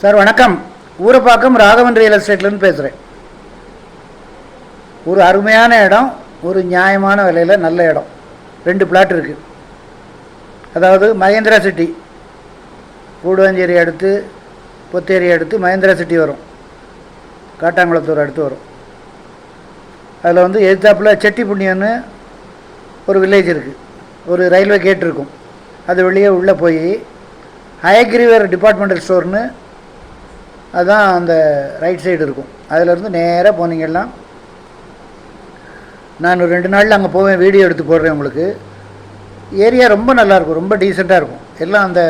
Sir வணக்கம். Urapakkam Raghavan real எஸ்டேட்லேருந்து பேசுகிறேன். ஒரு அருமையான இடம், ஒரு நியாயமான விலையில் நல்ல இடம். 2 பிளாட் இருக்குது. அதாவது மகேந்திரா சிட்டி, கூடுவாஞ்சேரி அடுத்து பொத்தேரி அடுத்து மகேந்திரா சிட்டி வரும், காட்டாங்குளத்தூர் அடுத்து வரும். அதில் வந்து எதிர்த்தாப்பில் செட்டி புண்ணியன்னு ஒரு வில்லேஜ் இருக்குது. ஒரு ரயில்வே கேட் இருக்கும். அது வெளியே உள்ளே போய் ஹயக்ரீவர் டிபார்ட்மெண்டல் ஸ்டோர்னு அதுதான் அந்த ரைட் சைடு இருக்கும். அதிலேருந்து நேராக போனீங்கன்னா, நான் ஒரு 2 நாளில் அங்கே போவேன், வீடியோ எடுத்து போடுறேன் உங்களுக்கு. ஏரியா ரொம்ப நல்லாயிருக்கும், ரொம்ப டீசெண்டாக இருக்கும். எல்லாம் அந்த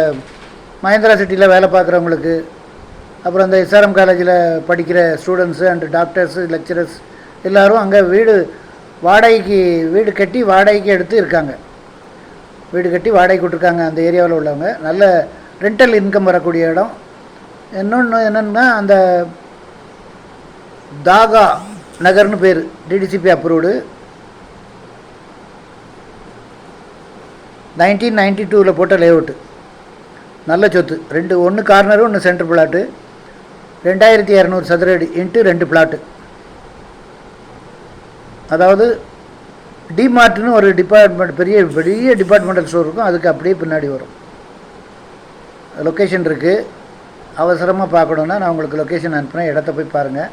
மகேந்திரா சிட்டியில் வேலை பார்க்குறவங்களுக்கு, அப்புறம் அந்த எஸ்ஆர்எம் காலேஜில் படிக்கிற ஸ்டூடெண்ட்ஸு அண்டு டாக்டர்ஸு லெக்சரர்ஸ் எல்லோரும் அங்கே வீடு கட்டி வாடகைக்கு எடுத்து இருக்காங்க. வீடு கட்டி வாடகைக்கு விட்ருக்காங்க அந்த ஏரியாவில் உள்ளவங்க. நல்ல ரெண்டல் இன்கம் வரக்கூடிய இடம். இன்னொன்று என்னென்னா, அந்த தாகா நகர்னு பேர், டிடிசிபி அப்ரூவ்டு. 1992 போட்ட லேஅவுட்டு. நல்ல சொத்து. 1 கார்னரு 1 சென்ட்ரு பிளாட்டு. 2200 சதுர அடி இன்ட்டு 2 பிளாட்டு. அதாவது டிமார்ட்னு ஒரு டிபார்ட்மெண்ட், பெரிய டிபார்ட்மெண்டல் ஸ்டோர் இருக்கும், அதுக்கு அப்படியே பின்னாடி வரும். லொக்கேஷன் இருக்குது. அவசரமாக பார்க்கணுன்னா நான் உங்களுக்கு லொக்கேஷன் அனுப்புகிறேன், இடத்த போய் பாருங்கள்.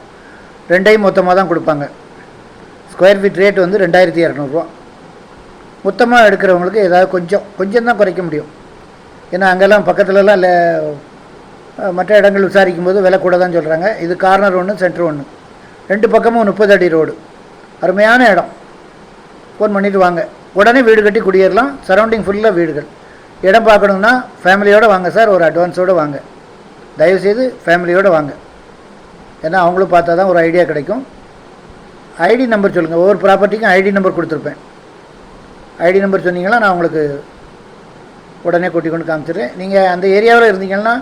2ஐயும் மொத்தமாக தான் கொடுப்பாங்க. ஸ்கொயர் ஃபீட் ரேட் வந்து 2200 மொத்தமாக எடுக்கிறவங்களுக்கு ஏதாவது கொஞ்சம் தான் குறைக்க முடியும். ஏன்னா அங்கெல்லாம் பக்கத்துலலாம் இல்லை, மற்ற இடங்கள் விசாரிக்கும் போது விலை கூட தான் சொல்கிறாங்க. இது கார்னர் 1 சென்டர் 1, 2 பக்கமும் 30 அடி ரோடு. அருமையான இடம். ஃபோன் பண்ணிவிட்டு வாங்க. உடனே வீடு கட்டி குடியேறலாம். சரௌண்டிங் ஃபுல்லாக வீடுகள். இடம் பார்க்கணுன்னா ஃபேமிலியோடு வாங்க சார், ஒரு அட்வான்ஸோடு வாங்க. தயவுசெய்து ஃபேமிலியோடு வாங்க. ஏன்னா அவங்களும் பார்த்தா தான் ஒரு ஐடியா கிடைக்கும். ஐடி நம்பர் சொல்லுங்கள். ஒவ்வொரு ப்ராப்பர்ட்டிக்கும் ஐடி நம்பர் கொடுத்துருப்பேன். ஐடி நம்பர் சொன்னீங்கன்னா நான் உங்களுக்கு உடனே கூட்டி கொண்டு காமிச்சிடுறேன். நீங்கள் அந்த ஏரியாவில் இருந்தீங்கன்னா,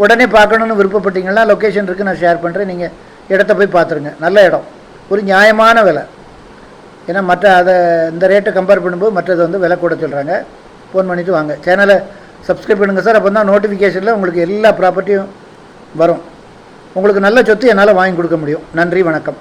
உடனே பார்க்கணுன்னு விருப்பப்பட்டீங்கன்னா லொக்கேஷன் இருக்குது, நான் ஷேர் பண்ணுறேன். நீங்கள் இடத்த போய் பார்த்துருங்க. நல்ல இடம், ஒரு நியாயமான விலை. ஏன்னா இந்த ரேட்டை கம்பேர் பண்ணும்போது மற்றது வந்து விலை கூட சொல்கிறாங்க. ஃபோன் பண்ணிவிட்டு வாங்க. சேனலை சப்ஸ்கிரைப் பண்ணுங்கள் சார். அப்போ தான் நோட்டிஃபிகேஷனில் உங்களுக்கு எல்லா ப்ராப்பர்ட்டியும் வரும். உங்களுக்கு நல்ல சொத்து என்னால் வாங்கி கொடுக்க முடியும். நன்றி, வணக்கம்.